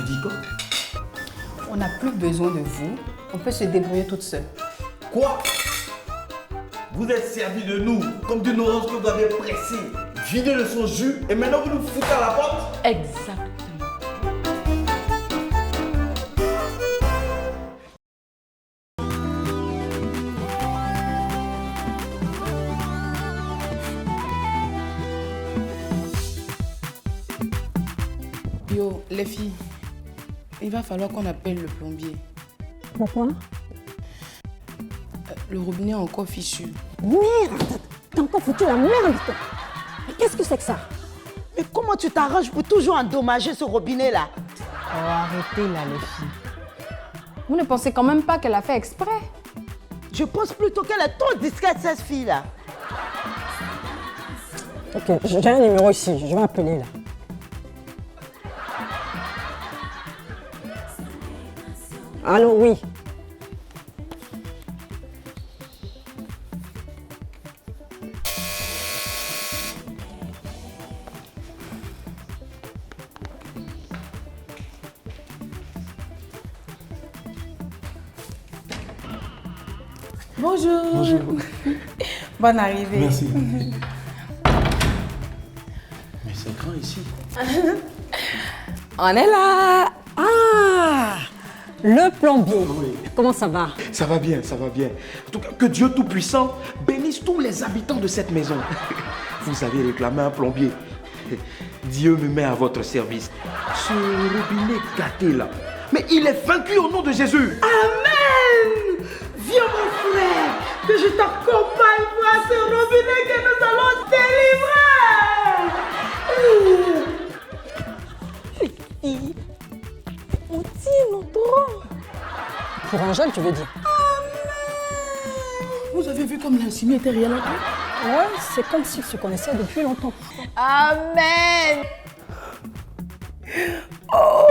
dis quoi? On n'a plus besoin de vous. On peut se débrouiller toute seule. Quoi? Vous êtes servi de nous comme d'une orange que vous avez pressée, vidée de son jus, et maintenant vous nous foutez à la porte? Exactement. Yo, les filles, il va falloir qu'on appelle le plombier. Pourquoi? Le robinet est encore fichu. Merde! T'as encore foutu la merde, toi! Mais qu'est-ce que c'est que ça? Mais comment tu t'arranges pour toujours endommager ce robinet-là? Oh, arrêtez là, les filles. Vous ne pensez quand même pas qu'elle a fait exprès? Je pense plutôt qu'elle est trop discrète, cette fille-là. Ok, j'ai un numéro ici, je vais appeler là. Allô, oui. Bonjour. Bonjour. Bonne arrivée. Merci. Mais c'est grand ici. On est là. Ah! Le plombier. Oui. Comment ça va? Ça va bien, ça va bien. En tout cas, que Dieu Tout-Puissant bénisse tous les habitants de cette maison. Vous avez réclamé un plombier. Dieu me met à votre service. Ce robinet gâté là. Mais il est vaincu au nom de Jésus. Amen! Viens mon frère, que je t'accompagne voir ce robinet que nous allons délivrer. On tire notre... Pour Angèle, tu veux dire? Vous avez vu comme l'insigne était rien longtemps? Ouais, c'est comme s'ils se connaissaient depuis longtemps. Amen. Oh,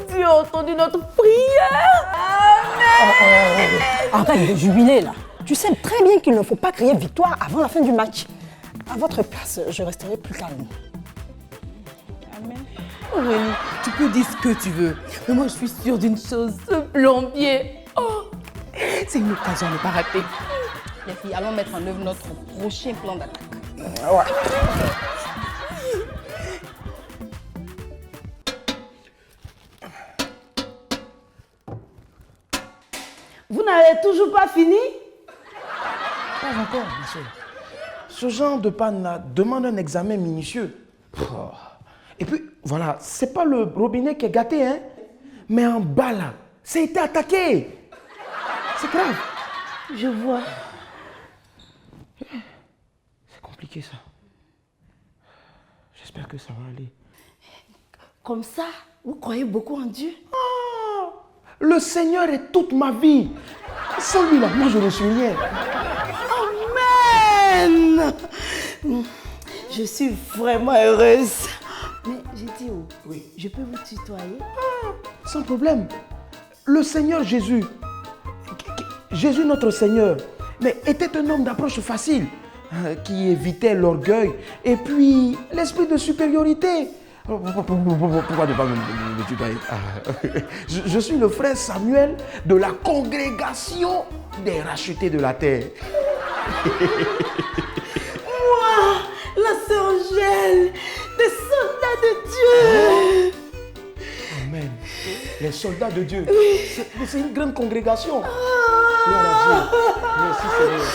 Dieu a entendu notre prière. Amen. Arrête de jubiler là. Tu sais très bien qu'il ne faut pas crier victoire avant la fin du match. À votre place, je resterai plus calme. Amen. Aurélie, tu peux dire ce que tu veux. Mais moi, je suis sûre d'une chose, ce plombier. Oh, c'est une occasion de ne pas rater. Les filles, allons mettre en œuvre notre prochain plan d'attaque. Vous n'avez toujours pas fini? Pas encore, ma soeur. Ce genre de panne là demande un examen minutieux. Oh. Et puis, voilà, c'est pas le robinet qui est gâté, hein. Mais en bas là, ça a été attaqué. C'est grave. Je vois. C'est compliqué ça. J'espère que ça va aller. Comme ça, vous croyez beaucoup en Dieu? Oh, le Seigneur est toute ma vie. Sans lui là, moi je ne suis rien. Amen! Je suis vraiment heureuse. Mais j'ai dit où? Oui. Je peux vous tutoyer? Sans problème. Le Seigneur Jésus, Jésus notre Seigneur, mais était un homme d'approche facile, qui évitait l'orgueil et puis l'esprit de supériorité. Pourquoi ne pas me tutoyer? Je suis le frère Samuel de la congrégation des rachetés de la terre. Moi, la sœur Angèle, des soldats de Dieu. Amen. Les soldats de Dieu. C'est une grande congrégation. Gloire à Dieu. Merci Seigneur.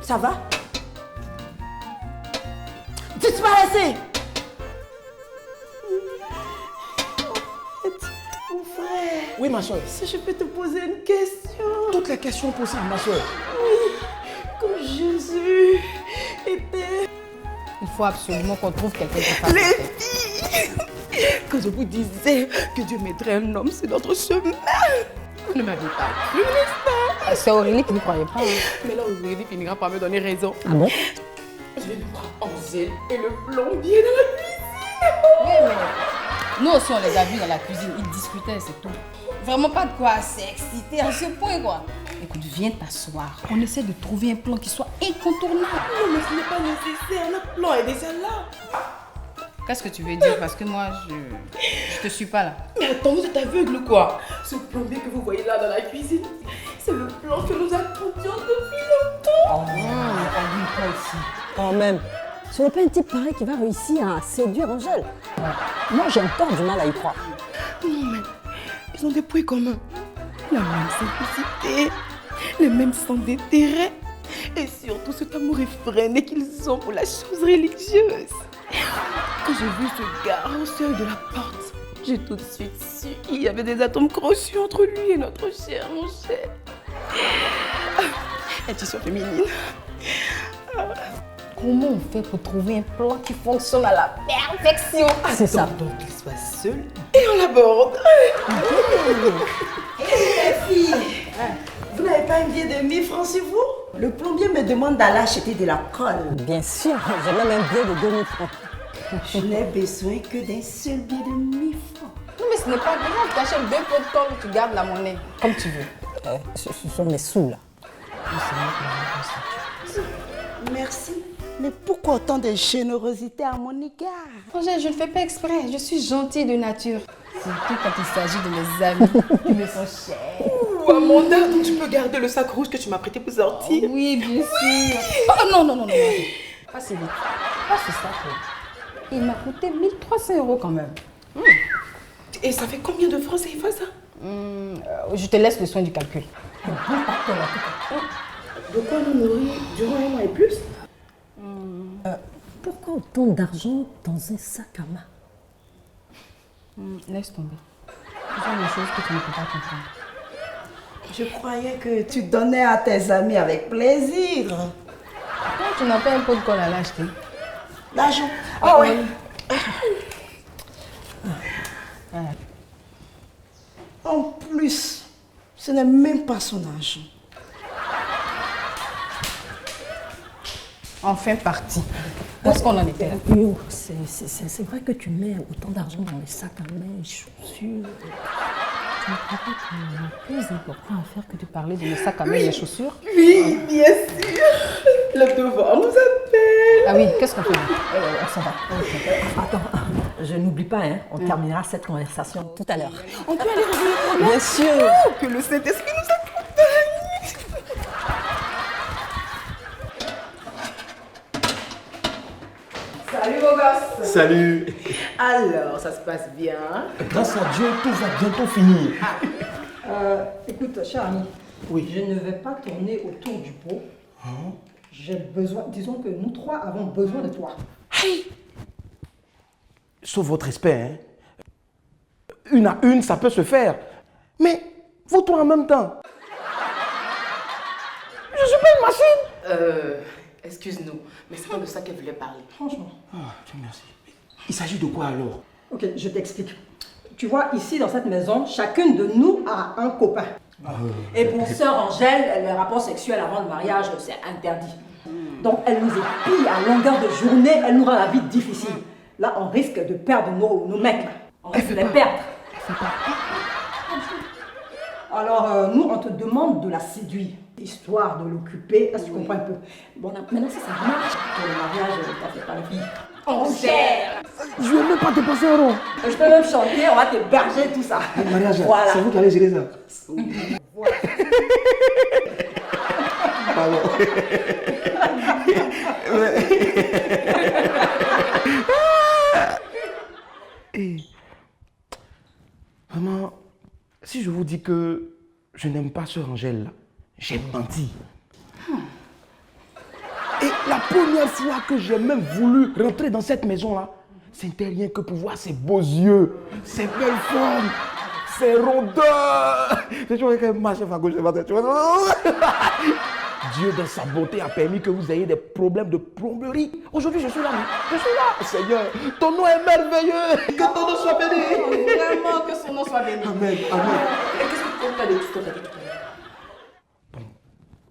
Ça va? Disparaissez! Mon frère, Oui, ma soeur. si je peux te poser une question. Toutes les questions possibles, ma soeur. Quand Jésus était... Il faut absolument qu'on trouve quelqu'un qui fasse. Les filles! Quand je vous disais que Dieu mettrait un homme sur notre chemin, vous ne m'avez pas cru, n'est-ce pas? C'est Aurélie qui ne croyait pas. Hein. Mais là, Aurélie finira par me donner raison. Ah bon? Je vais voir Angèle et le plombier dans la cuisine. Oui, mais nous aussi, on les a vus dans la cuisine. Ils discutaient, c'est tout. Vraiment pas de quoi s'exciter à ce point, quoi. Écoute, viens t'asseoir. On essaie de trouver un plan qui soit incontournable. Non, mais ce n'est pas nécessaire. Le plan est déjà là. Qu'est-ce que tu veux dire? Parce que moi, je te suis pas là. Mais attends, vous êtes aveugle quoi? Ce plombier que vous voyez là dans la cuisine, c'est le plan que nous attendions depuis longtemps. Oh, pas ici. Quand même. Ce n'est pas un type pareil qui va réussir à séduire Angèle. Moi, j'ai encore du mal à y croire. Non mais, ils ont des points communs. La même simplicité, le même sens d'intérêt et surtout cet amour effréné qu'ils ont pour la chose religieuse. Quand j'ai vu ce gars au seuil de la porte, j'ai tout de suite su qu'il y avait des atomes crochus entre lui et notre chère Angèle. Intuition féminine. Comment on fait pour trouver un plan qui fonctionne à la perfection? C'est ça. Donc qu'il soit seul et on l'aborde. Les filles, vous n'avez pas un billet de 1000 francs sur vous? Le plombier me demande d'aller acheter de la colle. Bien sûr, j'ai même un billet de 2000 francs. Je n'ai besoin que d'un seul billet de 1000 francs. Non, mais ce n'est pas grave. Tu achètes 2 pots de colle, tu gardes la monnaie. Comme tu veux. Ce sont mes sous, là. Merci. Mais pourquoi autant de générosité à mon égard? Angèle, je ne fais pas exprès. Je suis gentille de nature. Surtout quand il s'agit de mes amis qui me sont chers. Ouh, Amanda, donc tu peux garder le sac rouge que tu m'as prêté pour sortir. Oui, bien sûr. Oh non, non, non, non. Pas si vite. Pas ce sac. Il m'a coûté 1300 € quand même. Et ça fait combien de francs CFA ça? Je te laisse le soin du calcul. De quoi nous nourrir durant un mois et plus? Pourquoi autant d'argent dans un sac à main? Laisse tomber. Ce sont des choses que tu ne peux pas comprendre. Je croyais que tu donnais à tes amis avec plaisir. Pourquoi tu n'as pas un pot de colle à l'acheter? L'argent. Ah ouais. En plus, ce n'est même pas son argent. Enfin parti. Où est-ce qu'on en était là? Yo, c'est vrai que tu mets autant d'argent dans les sacs à main, chaussures. Tu ne crois pas qu'on a plus important à faire que de parler de mes sacs à main et mes chaussures? Oui, bien sûr. Le devoir nous appelle. Ah oui, qu'est-ce qu'on fait là? On s'en va. Attends, je n'oublie pas, hein, on terminera cette conversation tout à l'heure. On peut aller régler le problème? Bien sûr. Oh, que le Saint-Esprit nous accompagne. Salut beau gosse. Salut. Alors, ça se passe bien? Grâce à Dieu, tout va bientôt finir. Écoute, cher ami, Oui. je ne vais pas tourner autour du pot. J'ai besoin, disons que nous trois avons besoin de toi. Sauf votre respect, hein. Une à une, ça peut se faire. Mais vous trois en même temps. Je suis pas une machine. Excuse-nous, mais c'est pas de ça qu'elle voulait parler. Franchement. Dieu merci. Il s'agit de quoi alors? Ok, je t'explique. Tu vois, ici, dans cette maison, chacune de nous a un copain. Et pour sœur Angèle, les rapports sexuels avant le mariage, c'est interdit. Donc, elle nous épille à longueur de journée, elle nous rend la vie difficile. Là, on risque de perdre nos mecs. Là. On risque de les perdre. Alors, nous, on te demande de la séduire, histoire de l'occuper. Est-ce que tu comprends un peu? Bon, maintenant, si ça marche, pour le mariage, t'en fais pas le pire. Angèle! Je vais même pas te passer un rond. Je peux même chanter, on va t'héberger, tout ça. Le mariage, Voilà. c'est vous qui allez gérer ça. Pardon. Et, maman, si je vous dis que je n'aime pas Sœur Angèle, là, j'ai menti. Et la première fois que j'ai même voulu rentrer dans cette maison-là, c'était rien que pour voir ses beaux yeux, ses belles formes, ses rondeurs. J'ai toujours qu'elle marche à gauche, à droite. Dieu, dans sa bonté, a permis que vous ayez des problèmes de plomberie. Aujourd'hui, je suis là. Je suis là. Seigneur, ton nom est merveilleux. Que ton nom soit béni. Vraiment que son nom soit béni. Amen. Amen. Et qu'est-ce que tu comptes de tout ce qu'on t'a dit tout à l'heure? Bon,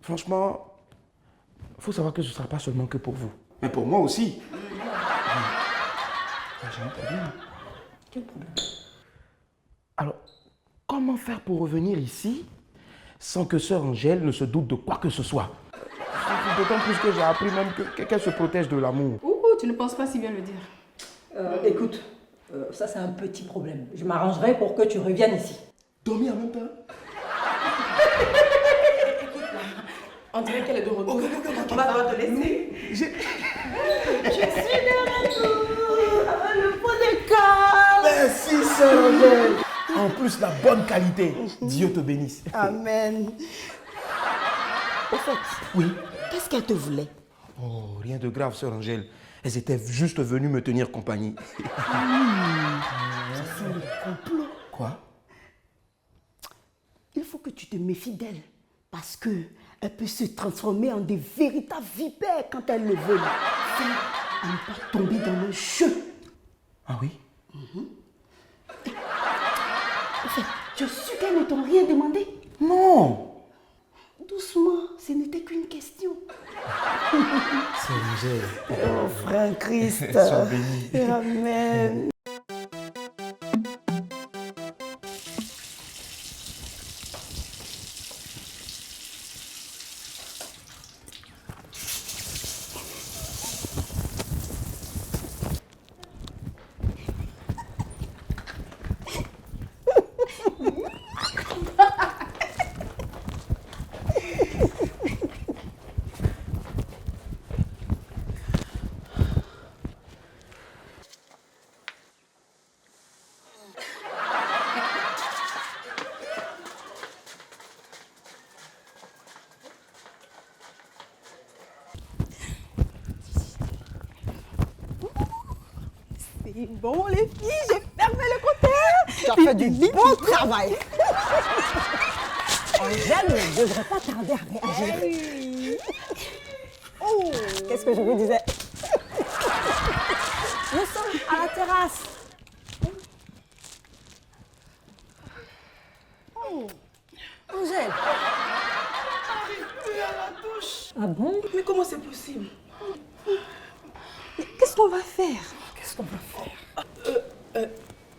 franchement, il faut savoir que ce ne sera pas seulement que pour vous, mais pour moi aussi. J'ai un problème. Quel problème? Alors, comment faire pour revenir ici sans que Sœur Angèle ne se doute de quoi que ce soit? D'autant plus que j'ai appris même qu'elle se protège de l'amour. Ouh, tu ne penses pas si bien le dire. Écoute, ça c'est un petit problème. Je m'arrangerai pour que tu reviennes ici. Dormir en même temps? On dirait qu'elle est de retour. On va devoir te laisser. Je suis de retour avec le pot de cœur. Merci, sœur Angèle. En plus, la bonne qualité. Dieu te bénisse. Amen. Au fait, Oui. qu'est-ce qu'elle te voulait? Oh, rien de grave, sœur Angèle. Elles étaient juste venues me tenir compagnie. Ça sent le complot. Quoi? Il faut que tu te méfies d'elle. Parce que elle peut se transformer en des véritables vipères quand elle le veut. Fais à ne pas tomber dans le jeu. Ah oui? En fait, tu es sûr qu'elles ne t'ont rien demandé? Non. Doucement, ce n'était qu'une question. Sœur Angèle. Oh, frère Christ. Sois béni. Amen. C'est bon, les filles, j'ai fermé le compteur. Tu as fait du bon travail. Angèle ne devrait pas tarder à réagir. Oh, qu'est-ce que je vous disais? Nous sommes à la terrasse. Oh, Angèle. Arrivé à la douche. Ah bon? Mais comment c'est possible? Qu'est-ce qu'on va faire? Qu'est-ce qu'on va faire?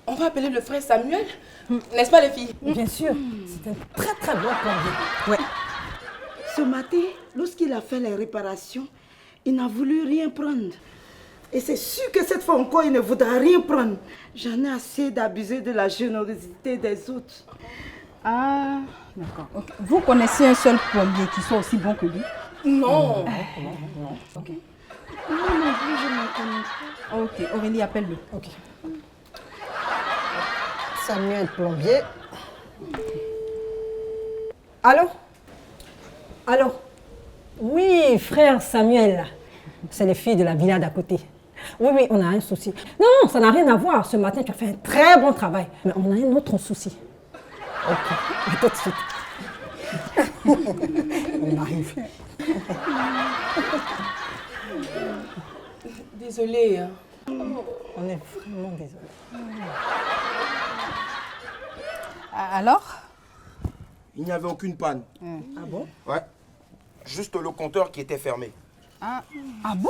On va appeler le frère Samuel, n'est-ce pas les filles? Bien sûr, c'est un très très bon plombier. Ouais. Ce matin, lorsqu'il a fait les réparations, il n'a voulu rien prendre. Et c'est sûr que cette fois encore, il ne voudra rien prendre. J'en ai assez d'abuser de la générosité des autres. Ah, d'accord. Ok. Vous connaissez un seul plombier qui soit aussi bon que lui? Non. Ok. Moi non plus, je n'en connais pas. Ok, Aurélie, appelle-le. Ok. Samuel plombier. Allô? Allô? Oui, frère Samuel. C'est les filles de la villa d'à côté. Oui, oui, on a un souci. Non, non, ça n'a rien à voir. Ce matin, tu as fait un très bon travail. Mais on a un autre souci. Ok, à tout de suite. On arrive. Désolée. Hein. On est vraiment désolés. Alors? Il n'y avait aucune panne. Ah bon? Ouais. Juste le compteur qui était fermé. Ah bon?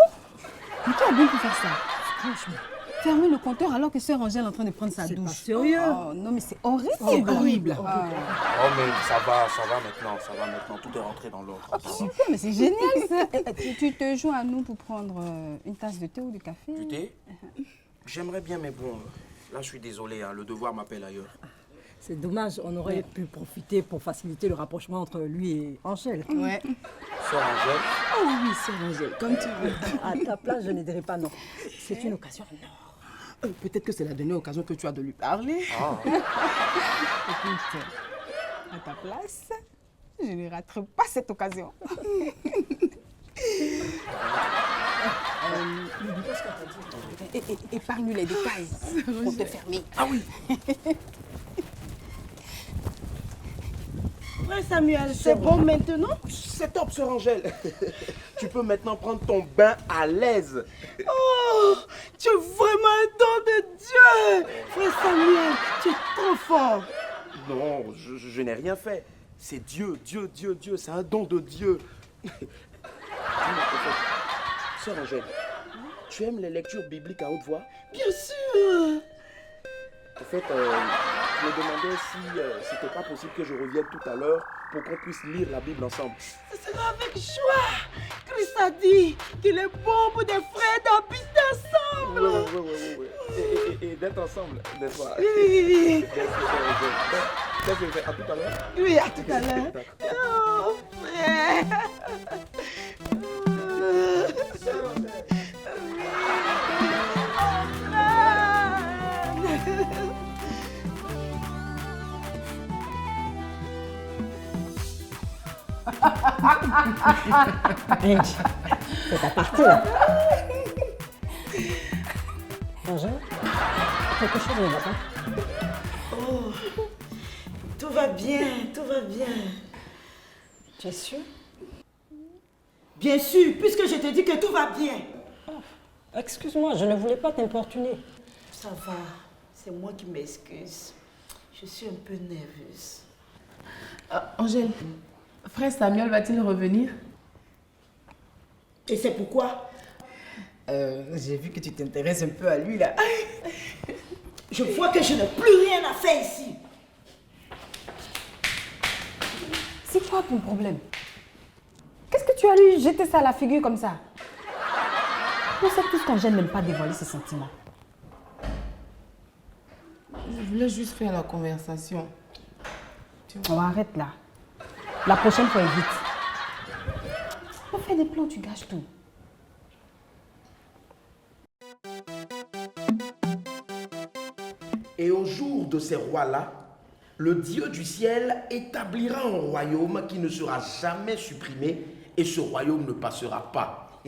Mais qui a bien pu faire ça? Franchement. Fermer le compteur alors que sœur Angèle est en train de prendre sa douche. Pas sérieux. Oh, non, mais c'est horrible. Horrible. Oh, mais ça va maintenant. Tout est rentré dans l'ordre. Super, mais c'est génial ça. Tu te joins à nous pour prendre une tasse de thé ou de café? Du thé? J'aimerais bien, mais bon, là je suis désolé, hein, le devoir m'appelle ailleurs. C'est dommage, on aurait pu profiter pour faciliter le rapprochement entre lui et Angèle. Ouais. Sœur Angèle, Oh oui, sœur Angèle, comme tu veux. À ta place, je ne dirais pas non. C'est une occasion en or. Peut-être que c'est la dernière occasion que tu as de lui parler. Écoute, à ta place, je ne raterai pas cette occasion. Et parle-lui les détails pour te fermer. Ah oui. Frère Samuel, c'est bon maintenant? c'est top, sœur Angèle. Tu peux maintenant prendre ton bain à l'aise. Oh, tu es vraiment un don de Dieu. Frère Samuel, tu es trop fort. Non, je n'ai rien fait. C'est Dieu, c'est un don de Dieu. Dis-moi, prophète, sœur Angèle, tu aimes les lectures bibliques à haute voix? Bien sûr. En fait, je me demandais si c'était pas possible que je revienne tout à l'heure pour qu'on puisse lire la Bible ensemble. Ce sera avec joie. Christ a dit qu'il est bon pour des frères d'habiter ensemble. oui. Et d'être ensemble, n'est-ce pas? Oui. À tout à l'heure. Oui, à tout à l'heure. Oh, frère. C'est ta partie là. Bonjour. Quelque chose ne va pas. Oh, tout va bien, tout va bien. Tu es sûre? Bien sûr, puisque je te dis que tout va bien. Excuse-moi, je ne voulais pas t'importuner. Ça va, c'est moi qui m'excuse. Je suis un peu nerveuse. Angèle, frère Samuel va-t-il revenir? Et c'est pourquoi? J'ai vu que tu t'intéresses un peu à lui là. Je vois que je n'ai plus rien à faire ici. C'est quoi ton problème? Qu'est-ce que tu as lui jeter ça à la figure comme ça? On sait tous qu'Angèle n'aime pas dévoiler ses sentiments. Je voulais juste faire la conversation. On arrête là. La prochaine fois, évite. On fait des plans, tu gâches tout. Et au jour de ces rois-là, le Dieu du ciel établira un royaume qui ne sera jamais supprimé et ce royaume ne passera pas.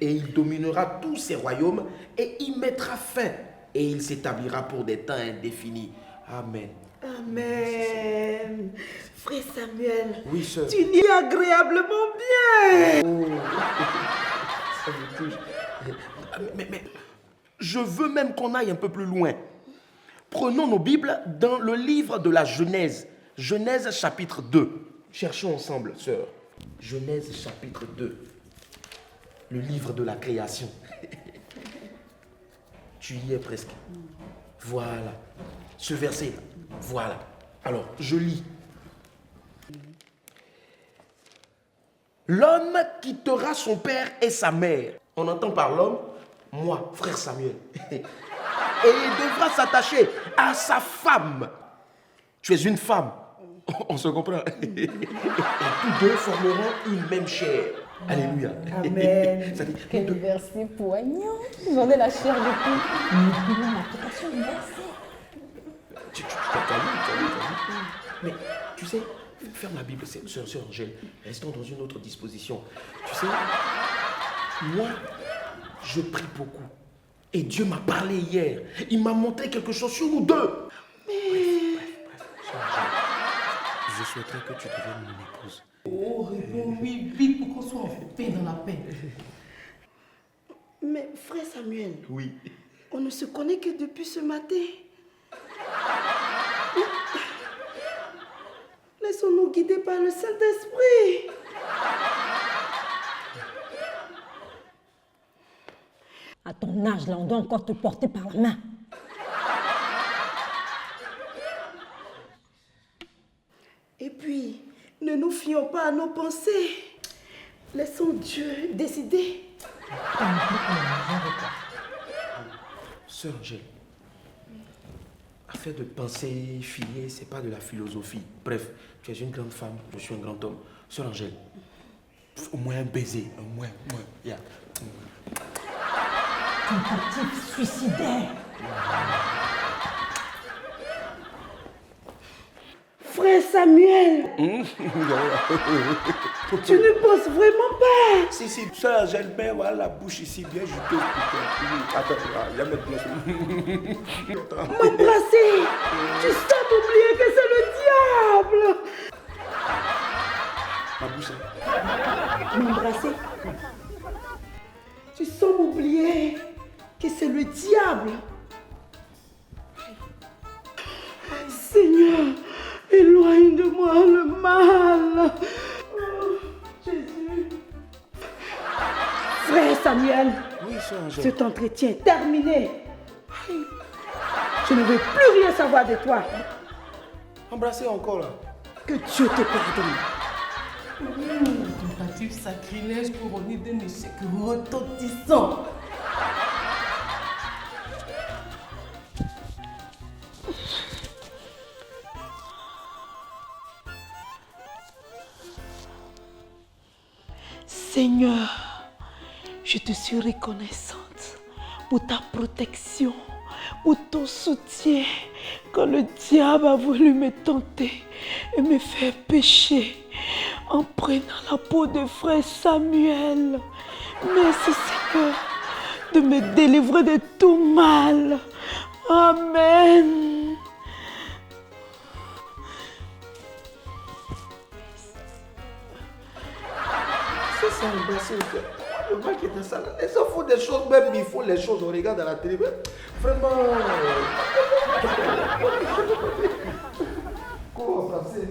Et il dominera tous ces royaumes et y mettra fin. Et il s'établira pour des temps indéfinis. Amen. Amen. Frère Samuel, Oui, sœur. tu n'y es agréablement bien. Oh. Ça me touche. Mais je veux même qu'on aille un peu plus loin. Prenons nos Bibles dans le livre de la Genèse. Genèse chapitre 2. Cherchons ensemble, sœur. Genèse chapitre 2. Le livre de la création. Tu y es presque. Voilà. Ce verset, voilà. Alors, je lis. L'homme quittera son père et sa mère. On entend par l'homme, moi, frère Samuel. Et il devra s'attacher à sa femme. Tu es une femme. On se comprend. Et tous deux formeront une même chair. Alléluia. Amen. Ça dit, Quel verset poignant. J'en ai la chair de tout. Nous pouvons l'application du verset. Tu as lu. Mais tu sais, ferme la Bible, sœur Angèle. Restons dans une autre disposition. Tu sais, moi, je prie beaucoup. Et Dieu m'a parlé hier. Il m'a montré quelque chose sur nous deux. Bref. Sœur Angèle, je souhaiterais que tu deviennes mon épouse. Oh, réponds-lui vite pour qu'on soit en paix dans la paix. Mais frère Samuel, Oui. on ne se connaît que depuis ce matin. Laissons-nous guider par le Saint-Esprit. À ton âge, là, on doit encore te porter par la main. Et puis, ne nous fions pas à nos pensées. Laissons Dieu décider. Sœur Angèle, affaire de penser, filer, c'est pas de la philosophie. Bref, tu es une grande femme, je suis un grand homme. Sœur Angèle, au moins un baiser, au moins. Yeah. Tentative suicidaire. Frère Samuel, tu ne penses vraiment pas. Si, sœur Angèle, mais voilà la bouche ici, bien juteux. Attends, il y a mettre M'embrasser. Tu sens m'oublier que c'est le diable. ma bouche. Hein. M'embrasser. Tu sens m'oublier que c'est le diable. Seigneur, éloigne de moi le mal. Oh, Jésus. Frère Samuel, Oui, sœur Angèle. cet entretien est terminé. Je ne veux plus rien savoir de toi. Embrassez encore là. Que Dieu te pardonne. Tentative sacrilège couronnée d'un échec retentissant. Seigneur, je te suis reconnaissante pour ta protection, pour ton soutien quand le diable a voulu me tenter et me faire pécher en prenant la peau de frère Samuel. Merci Seigneur de me délivrer de tout mal. Amen. C'est ça, merci. Le mec qui était ça. Les gens font des choses, même ils font les choses, on regarde à la télé. Vraiment. Comment passer?